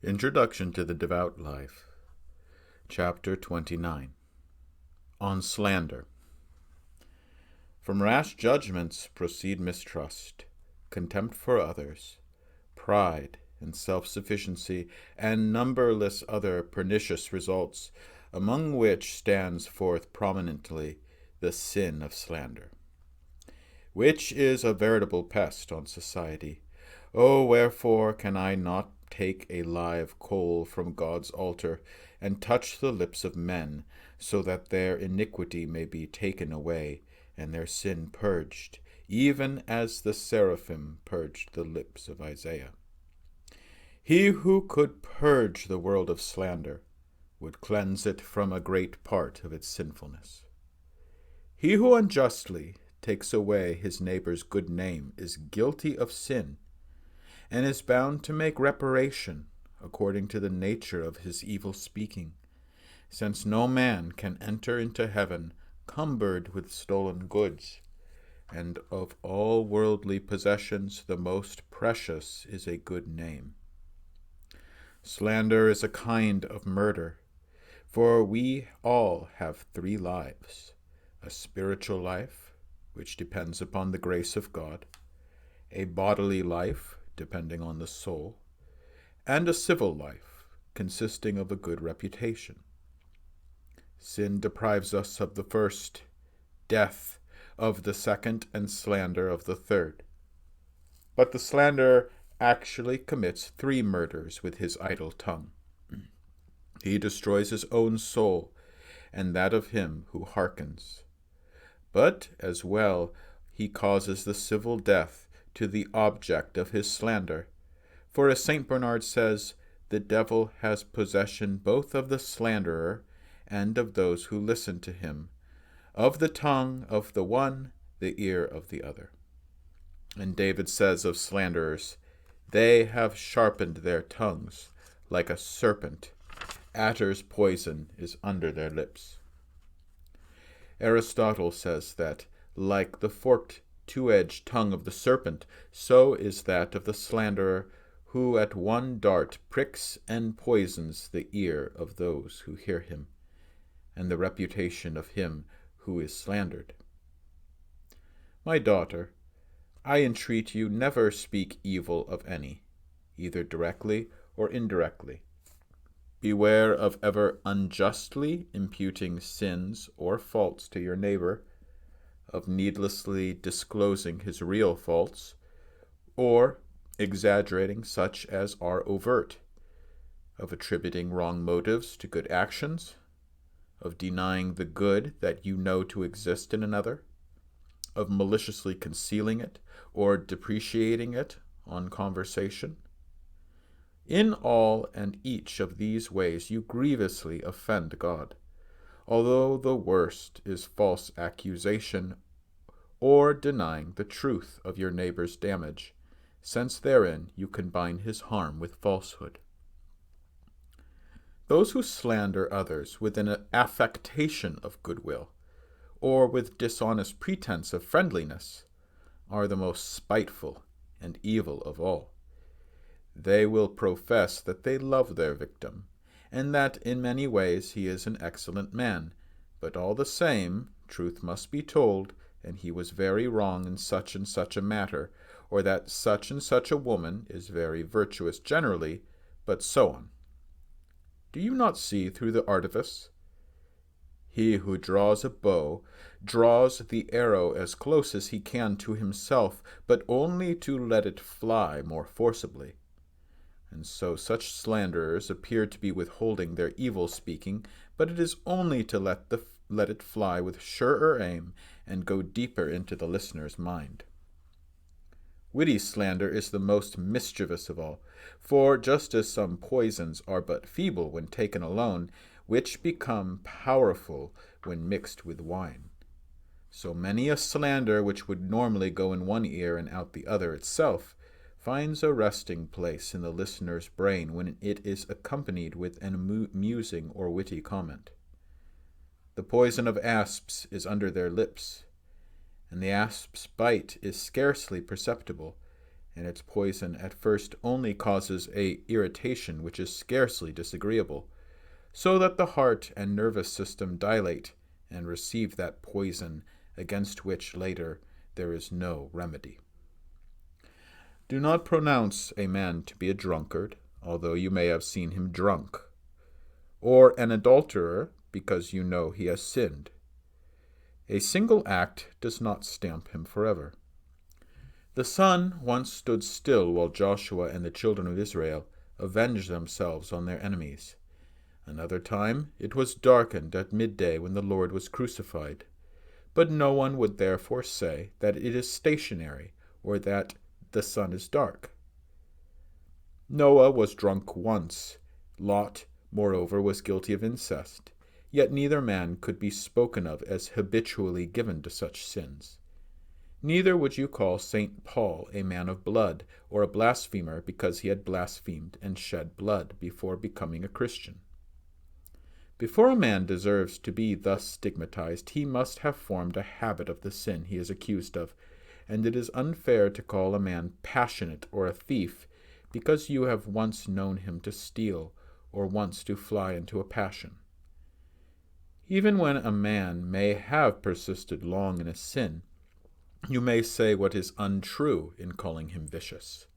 Introduction to the Devout Life, Chapter 29. On Slander. From rash judgments proceed mistrust, contempt for others, pride and self-sufficiency, and numberless other pernicious results, among which stands forth prominently the sin of slander, which is a veritable pest on society. Oh, wherefore can I not take a live coal from God's altar, and touch the lips of men, so that their iniquity may be taken away, and their sin purged, even as the seraphim purged the lips of Isaiah. He who could purge the world of slander would cleanse it from a great part of its sinfulness. He who unjustly takes away his neighbor's good name is guilty of sin, and is bound to make reparation according to the nature of his evil speaking, since no man can enter into heaven cumbered with stolen goods, and of all worldly possessions the most precious is a good name. Slander is a kind of murder, for we all have 3 lives: a spiritual life, which depends upon the grace of God, a bodily life, depending on the soul, and a civil life, consisting of a good reputation. Sin deprives us of the first, death of the second, and slander of the third. But the slanderer actually commits 3 murders with his idle tongue. He destroys his own soul and that of him who hearkens. But as well he causes the civil death to the object of his slander. For as St. Bernard says, the devil has possession both of the slanderer and of those who listen to him, of the tongue of the one, the ear of the other. And David says of slanderers, they have sharpened their tongues like a serpent. Adder's poison is under their lips. Aristotle says that, like the forked two-edged tongue of the serpent, so is that of the slanderer, who at one dart pricks and poisons the ear of those who hear him, and the reputation of him who is slandered. My daughter, I entreat you never speak evil of any, either directly or indirectly. Beware of ever unjustly imputing sins or faults to your neighbor, of needlessly disclosing his real faults, or exaggerating such as are overt, of attributing wrong motives to good actions, of denying the good that you know to exist in another, of maliciously concealing it or depreciating it on conversation. In all and each of these ways you grievously offend God, although the worst is false accusation or denying the truth of your neighbor's damage, since therein you combine his harm with falsehood. Those who slander others with an affectation of goodwill, or with dishonest pretense of friendliness, are the most spiteful and evil of all. They will profess that they love their victim, and that in many ways he is an excellent man, but all the same, truth must be told, and he was very wrong in such and such a matter, or that such and such a woman is very virtuous generally, but so on. Do you not see through the artifice? He who draws a bow draws the arrow as close as he can to himself, but only to let it fly more forcibly. And so such slanderers appear to be withholding their evil speaking, but it is only to let it fly with surer aim and go deeper into the listener's mind. Witty slander is the most mischievous of all, for just as some poisons are but feeble when taken alone, which become powerful when mixed with wine, so many a slander which would normally go in one ear and out the other itself finds a resting place in the listener's brain when it is accompanied with an amusing or witty comment. The poison of asps is under their lips, and the asp's bite is scarcely perceptible, and its poison at first only causes a irritation which is scarcely disagreeable, so that the heart and nervous system dilate and receive that poison against which later there is no remedy. Do not pronounce a man to be a drunkard, although you may have seen him drunk, or an adulterer, because you know he has sinned. A single act does not stamp him forever. The sun once stood still while Joshua and the children of Israel avenged themselves on their enemies. Another time it was darkened at midday when the Lord was crucified. But no one would therefore say that it is stationary, or that the sun is dark. Noah was drunk once. Lot, moreover, was guilty of incest. Yet neither man could be spoken of as habitually given to such sins. Neither would you call St. Paul a man of blood, or a blasphemer because he had blasphemed and shed blood before becoming a Christian. Before a man deserves to be thus stigmatized, he must have formed a habit of the sin he is accused of, and it is unfair to call a man passionate or a thief because you have once known him to steal or once to fly into a passion. Even when a man may have persisted long in a sin, you may say what is untrue in calling him vicious.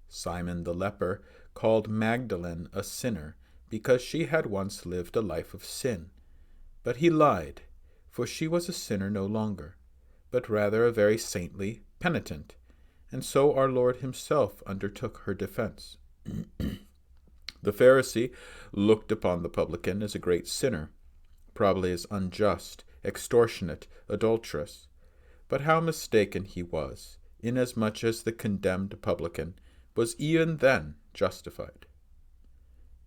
Simon the leper called Magdalene a sinner because she had once lived a life of sin. But he lied, for she was a sinner no longer, but rather a very saintly penitent, and so our Lord himself undertook her defense. The Pharisee looked upon the publican as a great sinner, probably as unjust, extortionate, adulterous. But how mistaken he was, inasmuch as the condemned publican was even then justified.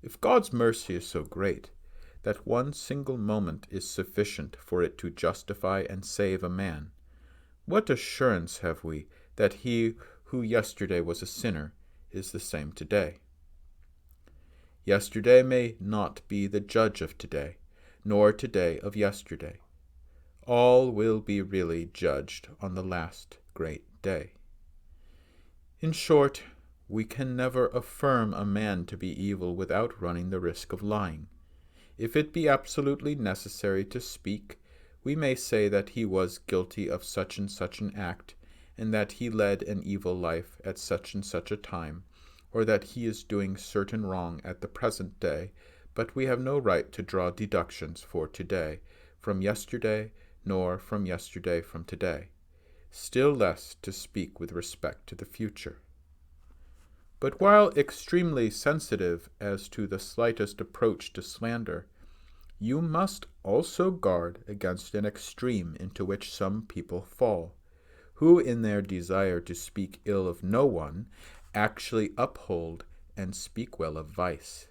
If God's mercy is so great that one single moment is sufficient for it to justify and save a man, what assurance have we that he who yesterday was a sinner is the same today? Yesterday may not be the judge of today, nor today of yesterday. All will be really judged on the last great day. In short, we can never affirm a man to be evil without running the risk of lying. If it be absolutely necessary to speak, we may say that he was guilty of such and such an act, and that he led an evil life at such and such a time, or that he is doing certain wrong at the present day, but we have no right to draw deductions for today from yesterday, nor from yesterday from today, still less to speak with respect to the future. But while extremely sensitive as to the slightest approach to slander, you must also guard against an extreme into which some people fall, who in their desire to speak ill of no one actually uphold and speak well of vice.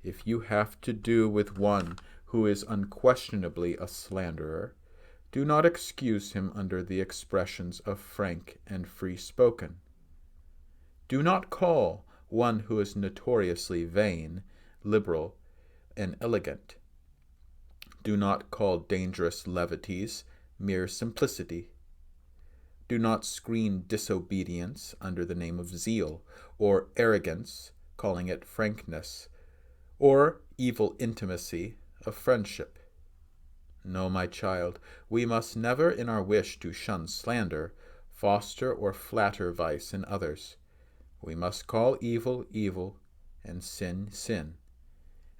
If you have to do with one who is unquestionably a slanderer, do not excuse him under the expressions of frank and free-spoken. Do not call one who is notoriously vain, liberal, and elegant. Do not call dangerous levities mere simplicity. Do not screen disobedience under the name of zeal, or arrogance, calling it frankness, or evil intimacy of friendship. No, my child, we must never in our wish to shun slander, foster or flatter vice in others. We must call evil, evil, and sin, sin.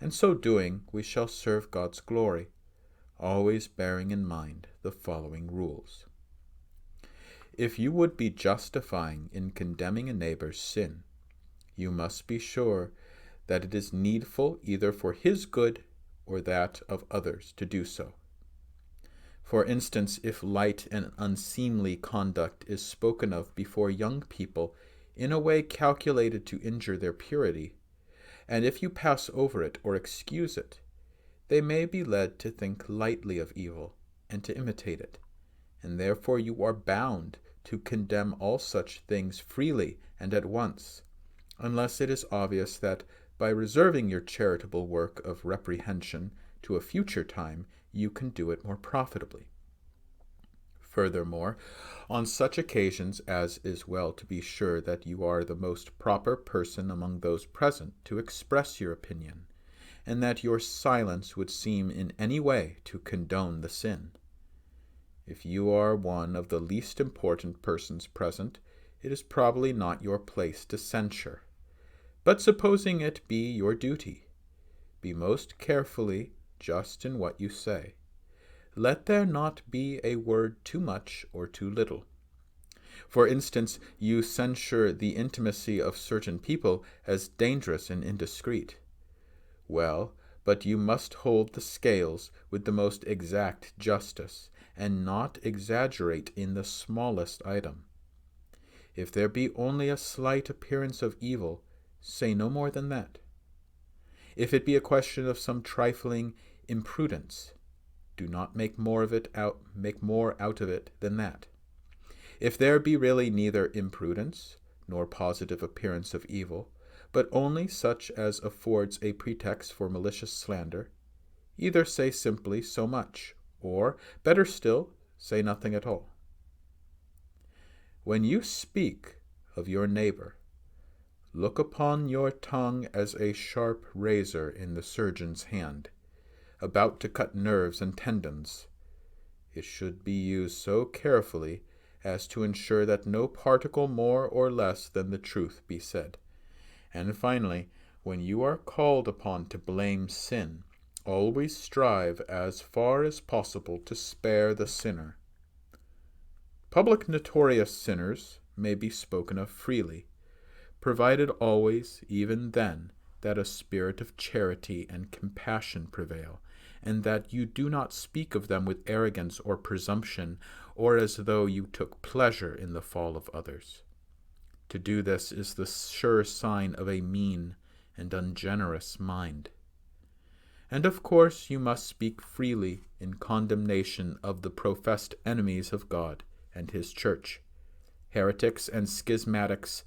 And so doing, we shall serve God's glory, always bearing in mind the following rules. If you would be justifying in condemning a neighbor's sin, you must be sure that it is needful either for his good or that of others to do so. For instance, if light and unseemly conduct is spoken of before young people in a way calculated to injure their purity, and if you pass over it or excuse it, they may be led to think lightly of evil and to imitate it, and therefore you are bound to condemn all such things freely and at once, unless it is obvious that by reserving your charitable work of reprehension to a future time, you can do it more profitably. Furthermore, on such occasions as is well to be sure that you are the most proper person among those present to express your opinion, and that your silence would seem in any way to condone the sin. If you are one of the least important persons present, it is probably not your place to censure. But supposing it be your duty, be most carefully just in what you say. Let there not be a word too much or too little. For instance, you censure the intimacy of certain people as dangerous and indiscreet. Well, but you must hold the scales with the most exact justice, and not exaggerate in the smallest item. If there be only a slight appearance of evil, say no more than that. If it be a question of some trifling imprudence, do not make more out of it than that. If there be really neither imprudence nor positive appearance of evil, but only such as affords a pretext for malicious slander, either say simply so much, or, better still, say nothing at all. When you speak of your neighbor, look upon your tongue as a sharp razor in the surgeon's hand, about to cut nerves and tendons. It should be used so carefully as to ensure that no particle more or less than the truth be said. And finally, when you are called upon to blame sin, always strive as far as possible to spare the sinner. Public notorious sinners may be spoken of freely, provided always, even then, that a spirit of charity and compassion prevail, and that you do not speak of them with arrogance or presumption, or as though you took pleasure in the fall of others. To do this is the sure sign of a mean and ungenerous mind. And of course you must speak freely in condemnation of the professed enemies of God and his church, heretics and schismatics.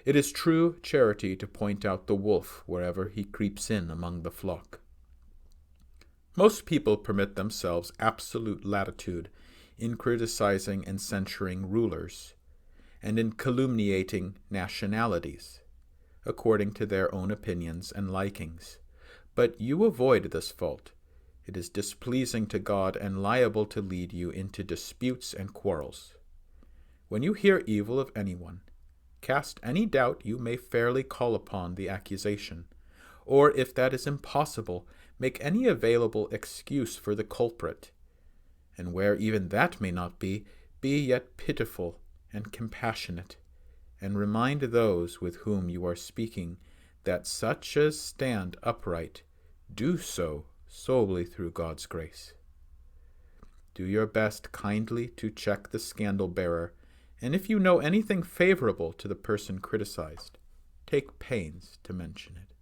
It is true charity to point out the wolf wherever he creeps in among the flock. Most people permit themselves absolute latitude in criticizing and censuring rulers, and in calumniating nationalities, according to their own opinions and likings. But you avoid this fault. It is displeasing to God and liable to lead you into disputes and quarrels. When you hear evil of anyone, cast any doubt you may fairly call upon the accusation, or if that is impossible, make any available excuse for the culprit, and where even that may not be yet pitiful and compassionate, and remind those with whom you are speaking that such as stand upright do so solely through God's grace. Do your best kindly to check the scandal-bearer, and if you know anything favorable to the person criticized, take pains to mention it.